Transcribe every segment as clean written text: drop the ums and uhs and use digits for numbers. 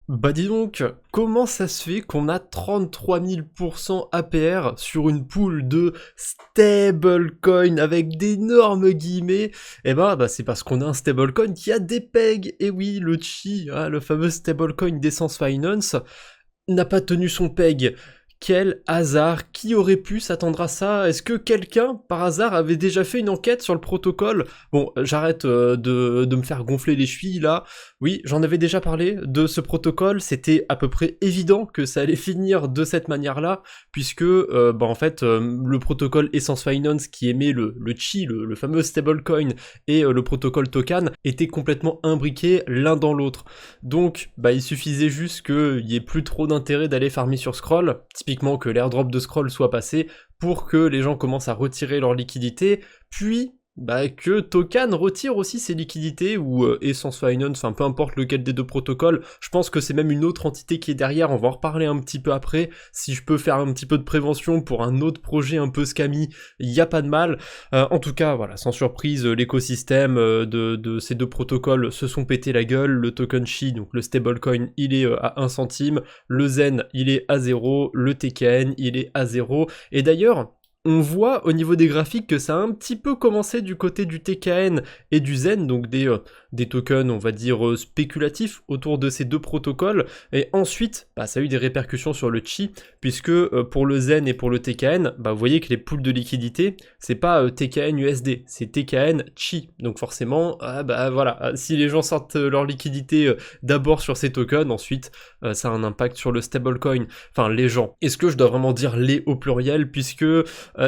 Bah dis donc, comment ça se fait qu'on a 33 000% APR sur une pool de stablecoin avec d'énormes guillemets? Eh ben, c'est parce qu'on a un stablecoin qui a des pegs. Et oui, le Chi, hein, le fameux stablecoin d'Essence Finance, n'a pas tenu son peg. Quel hasard! Qui aurait pu s'attendre à ça? Est-ce que quelqu'un, par hasard, avait déjà fait une enquête sur le protocole? Bon, j'arrête de me faire gonfler les chevilles là. Oui, j'en avais déjà parlé de ce protocole. C'était à peu près évident que ça allait finir de cette manière-là, puisque en fait, le protocole Essence Finance qui émet le Chi, le fameux stablecoin, et le protocole Token étaient complètement imbriqués l'un dans l'autre. Donc, bah, il suffisait juste qu'il y ait plus trop d'intérêt d'aller farmer sur Scroll, typiquement que l'airdrop de Scroll soit passé, pour que les gens commencent à retirer leur liquidité, puis bah, que Token retire aussi ses liquidités, ou Essence Finance, enfin peu importe lequel des deux protocoles. Je pense que c'est même une autre entité qui est derrière, on va en reparler un petit peu après. Si je peux faire un petit peu de prévention pour un autre projet un peu scammy, il n'y a pas de mal. En tout cas, voilà, sans surprise, l'écosystème de ces deux protocoles se sont pété la gueule. Le token Chi, donc le stablecoin, il est à 1 centime. Le Zen, il est à 0. Le TKN, il est à 0. Et d'ailleurs, on voit au niveau des graphiques que ça a un petit peu commencé du côté du TKN et du Zen, donc des tokens, on va dire, spéculatifs autour de ces deux protocoles, et ensuite, bah, ça a eu des répercussions sur le Chi, puisque pour le Zen et pour le TKN, bah, vous voyez que les pools de liquidité, c'est pas TKN USD, c'est TKN Chi, donc forcément, bah voilà, si les gens sortent leur liquidité d'abord sur ces tokens, ensuite, ça a un impact sur le stablecoin, enfin les gens. Est-ce que je dois vraiment dire les au pluriel, puisque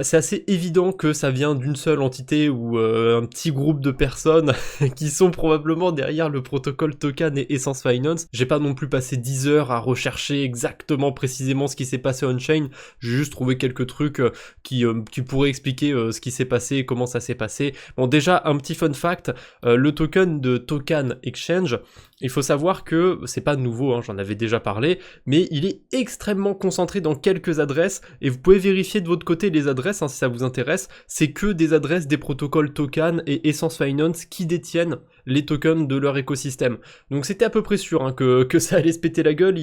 c'est assez évident que ça vient d'une seule entité ou un petit groupe de personnes qui sont probablement derrière le protocole Token et Essence Finance. J'ai pas non plus passé 10 heures à rechercher exactement précisément ce qui s'est passé on-chain, j'ai juste trouvé quelques trucs qui pourraient expliquer ce qui s'est passé et comment ça s'est passé. Bon, déjà, un petit fun fact, le token de Token Exchange, il faut savoir que c'est pas nouveau, hein, j'en avais déjà parlé, mais il est extrêmement concentré dans quelques adresses, et vous pouvez vérifier de votre côté les adresses, hein, si ça vous intéresse, c'est que des adresses des protocoles Token et Essence Finance qui détiennent les tokens de leur écosystème. Donc c'était à peu près sûr hein, que ça allait se péter la gueule,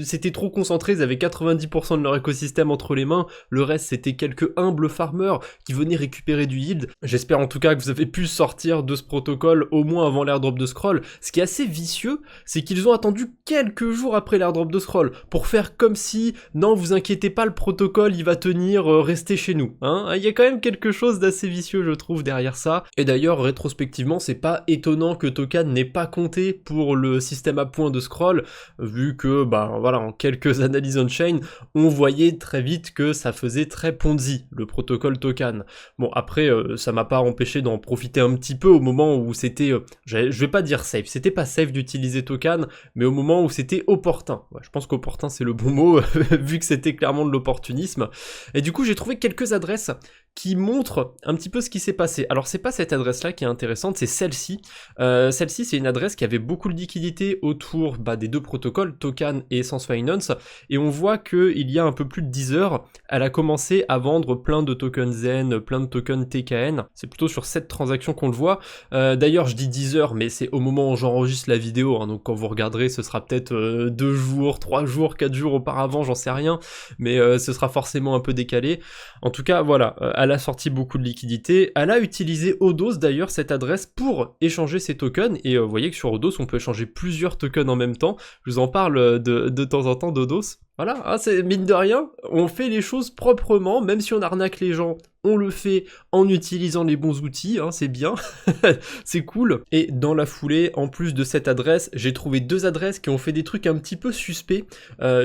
c'était trop concentré, ils avaient 90% de leur écosystème entre les mains, le reste c'était quelques humbles farmers qui venaient récupérer du yield. J'espère en tout cas que vous avez pu sortir de ce protocole au moins avant l'airdrop de Scroll. Ce qui est assez vicieux, c'est qu'ils ont attendu quelques jours après l'airdrop de Scroll pour faire comme si, non vous inquiétez pas, le protocole il va tenir, restez chez nous. Hein, il y a quand même quelque chose d'assez vicieux je trouve derrière ça, et d'ailleurs rétrospectivement c'est pas étonnant que Token n'ait pas compté pour le système à points de Scroll, vu que, bah voilà, en quelques analyses on-chain, on voyait très vite que ça faisait très Ponzi, le protocole Token. Bon, après, ça m'a pas empêché d'en profiter un petit peu au moment où c'était, je vais pas dire safe, c'était pas safe d'utiliser Token, mais au moment où c'était opportun. Ouais, je pense qu'opportun c'est le bon mot, vu que c'était clairement de l'opportunisme. Et du coup, j'ai trouvé quelques adresses qui montrent un petit peu ce qui s'est passé. Alors c'est pas cette adresse-là qui est intéressante, c'est celle-ci. Celle-ci, c'est une adresse qui avait beaucoup de liquidités autour des deux protocoles, Token et Essence Finance, et on voit qu'il y a un peu plus de 10 heures, elle a commencé à vendre plein de tokens Zen, plein de tokens TKN, c'est plutôt sur cette transaction qu'on le voit. D'ailleurs, je dis 10 heures, mais c'est au moment où j'enregistre la vidéo, hein, donc quand vous regarderez, ce sera peut-être 2 jours, 3 jours, 4 jours auparavant, j'en sais rien, mais ce sera forcément un peu décalé. En tout cas, voilà, elle a sorti beaucoup de liquidités, elle a utilisé Odos d'ailleurs, cette adresse, pour échanger ses tokens, et vous voyez que sur Odos, on peut échanger plusieurs tokens en même temps, je vous en parle de temps en temps d'Odos. Voilà, hein, c'est mine de rien, on fait les choses proprement, même si on arnaque les gens, on le fait en utilisant les bons outils, hein, c'est bien, c'est cool. Et dans la foulée, en plus de cette adresse, j'ai trouvé 2 adresses qui ont fait des trucs un petit peu suspects.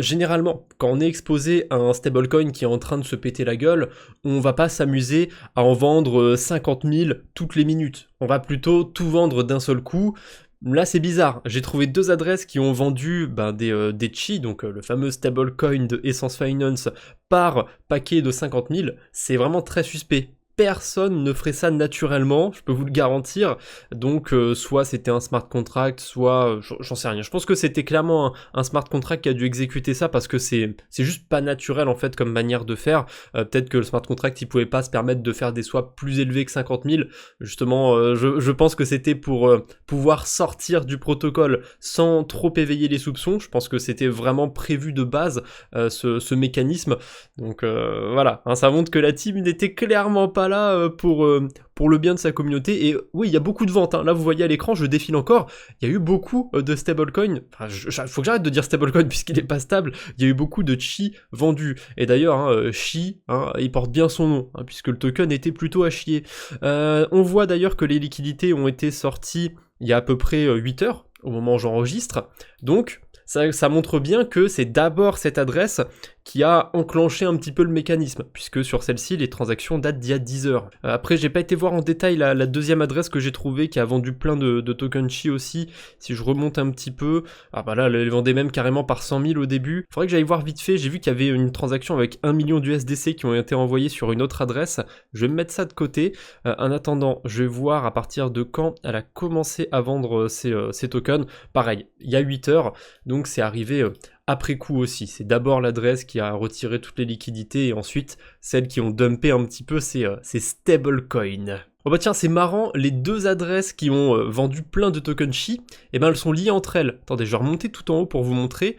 Généralement, quand on est exposé à un stablecoin qui est en train de se péter la gueule, on va pas s'amuser à en vendre 50 000 toutes les minutes. On va plutôt tout vendre d'un seul coup. Là c'est bizarre, j'ai trouvé 2 adresses qui ont vendu des Chi, donc le fameux stablecoin de Essence Finance, par paquet de 50 000, c'est vraiment très suspect. personne ne ferait ça naturellement, je peux vous le garantir. Donc soit c'était un smart contract, soit j'en sais rien. Je pense que c'était clairement un smart contract qui a dû exécuter ça parce que c'est juste pas naturel en fait comme manière de faire. Peut-être que le smart contract il pouvait pas se permettre de faire des swaps plus élevés que 50 000. Justement, je pense que c'était pour pouvoir sortir du protocole sans trop éveiller les soupçons. Je pense que c'était vraiment prévu de base ce mécanisme. Donc voilà, hein, ça montre que la team n'était clairement pas là pour le bien de sa communauté. Et oui, il y a beaucoup de ventes, hein. Là vous voyez à l'écran, je défile encore, il y a eu beaucoup de stablecoins, enfin faut que j'arrête de dire stablecoin puisqu'il est pas stable, il y a eu beaucoup de chi vendus. Et d'ailleurs, hein, chi, hein, il porte bien son nom, hein, puisque le token était plutôt à chier. On voit d'ailleurs que les liquidités ont été sorties il y a à peu près 8 heures, au moment où j'enregistre, donc ça montre bien que c'est d'abord cette adresse qui a enclenché un petit peu le mécanisme, puisque sur celle-ci, les transactions datent d'il y a 10 heures. Après, j'ai pas été voir en détail la deuxième adresse que j'ai trouvée, qui a vendu plein de tokens chi aussi. Si je remonte un petit peu, ah bah là, elle vendait même carrément par 100 000 au début. Faudrait que j'aille voir vite fait, j'ai vu qu'il y avait une transaction avec 1 million d'USDC qui ont été envoyés sur une autre adresse. Je vais me mettre ça de côté. En attendant, je vais voir à partir de quand elle a commencé à vendre ces tokens. Pareil, il y a 8 heures, donc c'est arrivé après coup aussi. C'est d'abord l'adresse qui a retiré toutes les liquidités et ensuite celles qui ont dumpé un petit peu ces stablecoins. Oh bah tiens, c'est marrant, les deux adresses qui ont vendu plein de tokens chi, eh ben elles sont liées entre elles. Attendez, je vais remonter tout en haut pour vous montrer.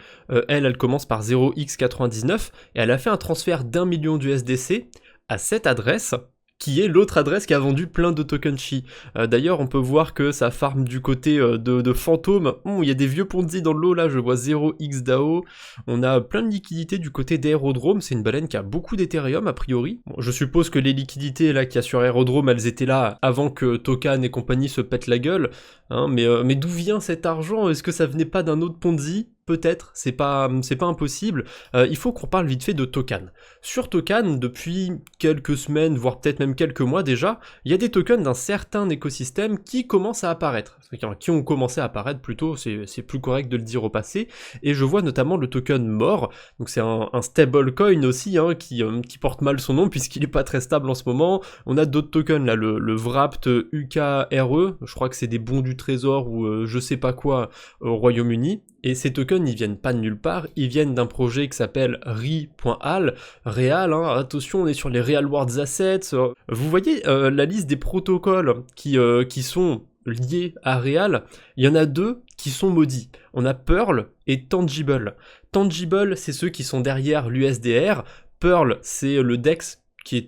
Elle commence par 0x99 et elle a fait un transfert d'1 million d'USDC à cette adresse, qui est l'autre adresse qui a vendu plein de tokens chi. D'ailleurs, on peut voir que ça farm du côté de fantôme. Il y a des vieux Ponzi dans l'eau, là, je vois 0xDAO. On a plein de liquidités du côté d'Aerodrome, c'est une baleine qui a beaucoup d'Ethereum, a priori. Bon, je suppose que les liquidités là qu'il y a sur Aerodrome, elles étaient là avant que Tokan et compagnie se pètent la gueule. Hein, mais d'où vient cet argent? Est-ce que ça venait pas d'un autre Ponzi? Peut-être, c'est pas impossible. Il faut qu'on parle vite fait de Tokan. Sur Tokan, depuis quelques semaines, voire peut-être même quelques mois déjà, il y a des tokens d'un certain écosystème qui commencent à apparaître. Qui ont commencé à apparaître plutôt, c'est plus correct de le dire au passé. Et je vois notamment le token MOR, donc c'est un stablecoin aussi, hein, qui porte mal son nom puisqu'il est pas très stable en ce moment. On a d'autres tokens là, le Wrapped UKRE, je crois que c'est des bons du trésor ou je sais pas quoi au Royaume-Uni. Et ces tokens, ils viennent pas de nulle part, ils viennent d'un projet qui s'appelle Ri.al, Real, hein, attention, on est sur les Real World Assets. Vous voyez la liste des protocoles qui sont liés à Real, il y en a deux qui sont maudits. On a Pearl et Tangible. Tangible, c'est ceux qui sont derrière l'USDR. Pearl, c'est le DEX qui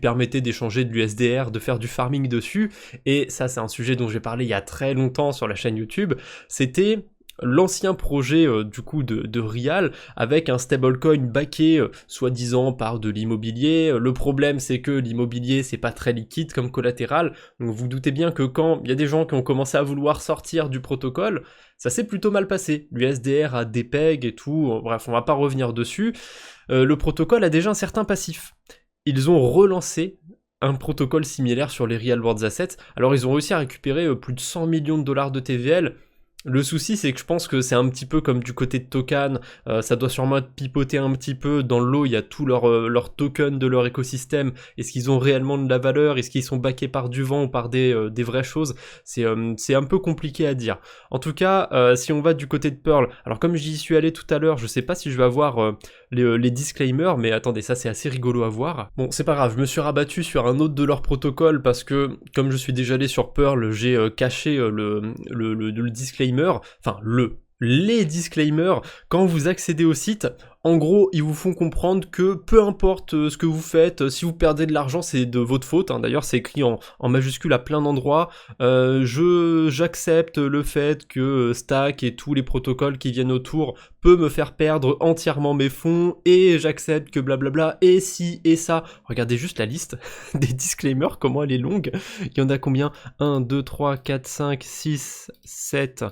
permettait d'échanger de l'USDR, de faire du farming dessus. Et ça, c'est un sujet dont j'ai parlé il y a très longtemps sur la chaîne YouTube. C'était l'ancien projet du coup de Real avec un stablecoin backé soi-disant par de l'immobilier. Le problème c'est que l'immobilier c'est pas très liquide comme collatéral, donc vous doutez bien que quand il y a des gens qui ont commencé à vouloir sortir du protocole, ça s'est plutôt mal passé. L'USDR a des pegs et tout, bref on va pas revenir dessus. Le protocole a déjà un certain passif. Ils ont relancé un protocole similaire sur les Real World Assets. Alors ils ont réussi à récupérer plus de 100 millions de dollars de TVL. Le souci, c'est que je pense que c'est un petit peu comme du côté de Tokan, ça doit sûrement être pipoté un petit peu, dans le lot il y a tous leurs tokens de leur écosystème, est-ce qu'ils ont réellement de la valeur, est-ce qu'ils sont backés par du vent ou par des vraies choses, c'est un peu compliqué à dire. En tout cas, si on va du côté de Pearl, alors comme j'y suis allé tout à l'heure, je sais pas si je vais avoir les disclaimers, mais attendez, ça c'est assez rigolo à voir. Bon, c'est pas grave, je me suis rabattu sur un autre de leurs protocoles, parce que comme je suis déjà allé sur Pearl, j'ai caché le disclaimer, enfin les disclaimers, quand vous accédez au site, en gros, ils vous font comprendre que peu importe ce que vous faites, si vous perdez de l'argent, c'est de votre faute, hein. D'ailleurs, c'est écrit en majuscule à plein d'endroits. J'accepte le fait que Stack et tous les protocoles qui viennent autour peuvent me faire perdre entièrement mes fonds, et j'accepte que blablabla, et si, et ça. Regardez juste la liste des disclaimers, comment elle est longue. Il y en a combien? 1, 2, 3, 4, 5, 6, 7...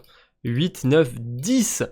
8, 9, 10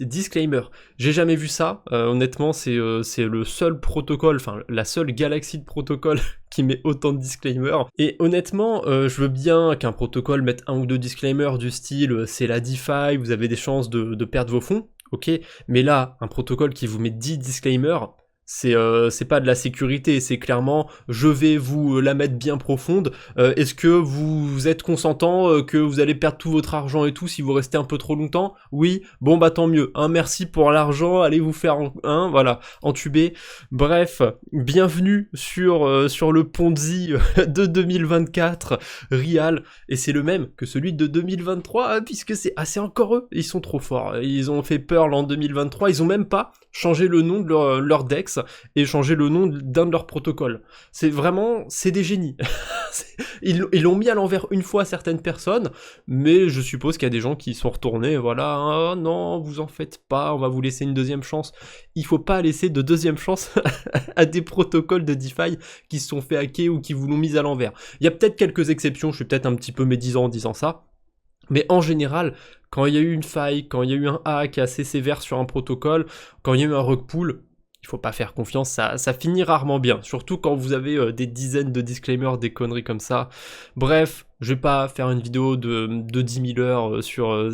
disclaimers. J'ai jamais vu ça, honnêtement c'est le seul protocole, enfin la seule galaxie de protocoles qui met autant de disclaimers. Et honnêtement, je veux bien qu'un protocole mette un ou deux disclaimers du style c'est la DeFi, vous avez des chances de perdre vos fonds, ok, mais là, un protocole qui vous met 10 disclaimers, C'est pas de la sécurité, c'est clairement je vais vous la mettre bien profonde. Est-ce que vous êtes consentant que vous allez perdre tout votre argent et tout si vous restez un peu trop longtemps? Oui, bon bah tant mieux. Merci pour l'argent, allez vous faire voilà, entuber. Bref, bienvenue sur le Ponzi de 2024 Real, et c'est le même que celui de 2023 puisque c'est encore eux, ils sont trop forts. Ils ont fait Pearl en 2023, ils ont même pas changé le nom de leur DEX et changer le nom d'un de leurs protocoles. C'est des génies. Ils l'ont mis à l'envers une fois certaines personnes, mais je suppose qu'il y a des gens qui sont retournés, voilà, ah, non, vous en faites pas, on va vous laisser une deuxième chance. Il faut pas laisser de deuxième chance à des protocoles de DeFi qui se sont fait hacker ou qui vous l'ont mis à l'envers. Il y a peut-être quelques exceptions, je suis peut-être un petit peu médisant en disant ça, mais en général, quand il y a eu une faille, quand il y a eu un hack assez sévère sur un protocole, quand il y a eu un rug pull, il faut pas faire confiance, ça finit rarement bien, surtout quand vous avez des dizaines de disclaimers, des conneries comme ça. Bref, je vais pas faire une vidéo de 10 000 heures sur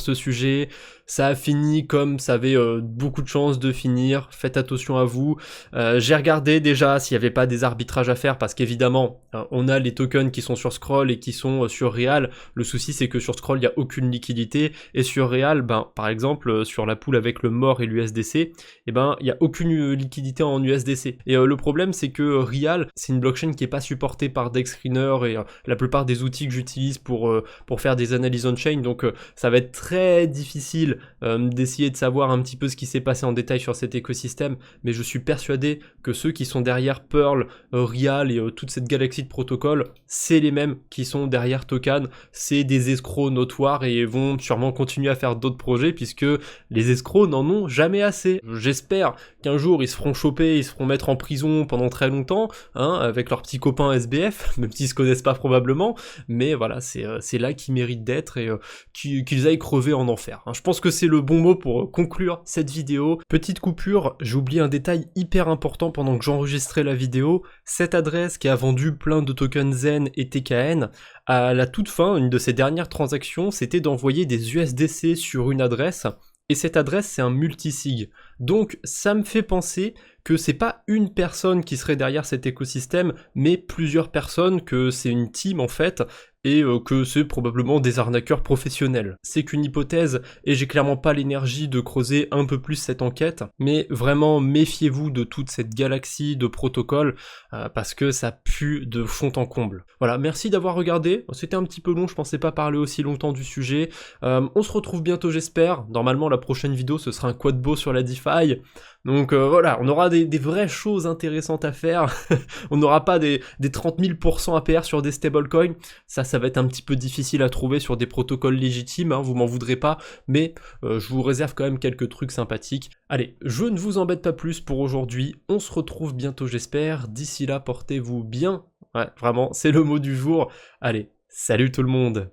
ce sujet. Ça a fini comme ça avait beaucoup de chances de finir, faites attention à vous. J'ai regardé déjà s'il n'y avait pas des arbitrages à faire, parce qu'évidemment on a les tokens qui sont sur Scroll et qui sont sur Real. Le souci c'est que sur Scroll il n'y a aucune liquidité, et sur Real, par exemple sur la pool avec le MOR et l'USDC, il n'y a aucune liquidité en USDC. Et le problème c'est que Real, c'est une blockchain qui n'est pas supportée par DexScreener et la plupart des outils que j'utilise pour faire des analyses on-chain, donc ça va être très difficile d'essayer de savoir un petit peu ce qui s'est passé en détail sur cet écosystème, mais je suis persuadé que ceux qui sont derrière Pearl, Real et toute cette galaxie de protocoles, c'est les mêmes qui sont derrière Token. C'est des escrocs notoires et vont sûrement continuer à faire d'autres projets puisque les escrocs n'en ont jamais assez. J'espère qu'un jour ils se feront choper, ils se feront mettre en prison pendant très longtemps, avec leurs petits copains SBF, même s'ils se connaissent pas probablement, mais voilà, c'est là qu'ils méritent d'être et qu'ils aillent crever en enfer. Je pense que c'est le bon mot pour conclure cette vidéo. Petite coupure, j'ai oublié un détail hyper important pendant que j'enregistrais la vidéo. Cette adresse qui a vendu plein de tokens Zen et TKN, à la toute fin, une de ses dernières transactions, c'était d'envoyer des USDC sur une adresse, et cette adresse c'est un multisig. Donc ça me fait penser que c'est pas une personne qui serait derrière cet écosystème, mais plusieurs personnes, que c'est une team en fait, et que c'est probablement des arnaqueurs professionnels. C'est qu'une hypothèse, et j'ai clairement pas l'énergie de creuser un peu plus cette enquête, mais vraiment méfiez-vous de toute cette galaxie de protocoles, parce que ça pue de fond en comble. Voilà, merci d'avoir regardé, c'était un petit peu long, je pensais pas parler aussi longtemps du sujet. On se retrouve bientôt j'espère, normalement la prochaine vidéo ce sera un quadbo sur la DeFi, donc voilà, on aura des vraies choses intéressantes à faire, on n'aura pas des 30 000% APR sur des stablecoins, ça va être un petit peu difficile à trouver sur des protocoles légitimes, vous m'en voudrez pas, mais je vous réserve quand même quelques trucs sympathiques. Allez, je ne vous embête pas plus pour aujourd'hui, on se retrouve bientôt j'espère, d'ici là portez-vous bien, ouais vraiment c'est le mot du jour, allez, salut tout le monde.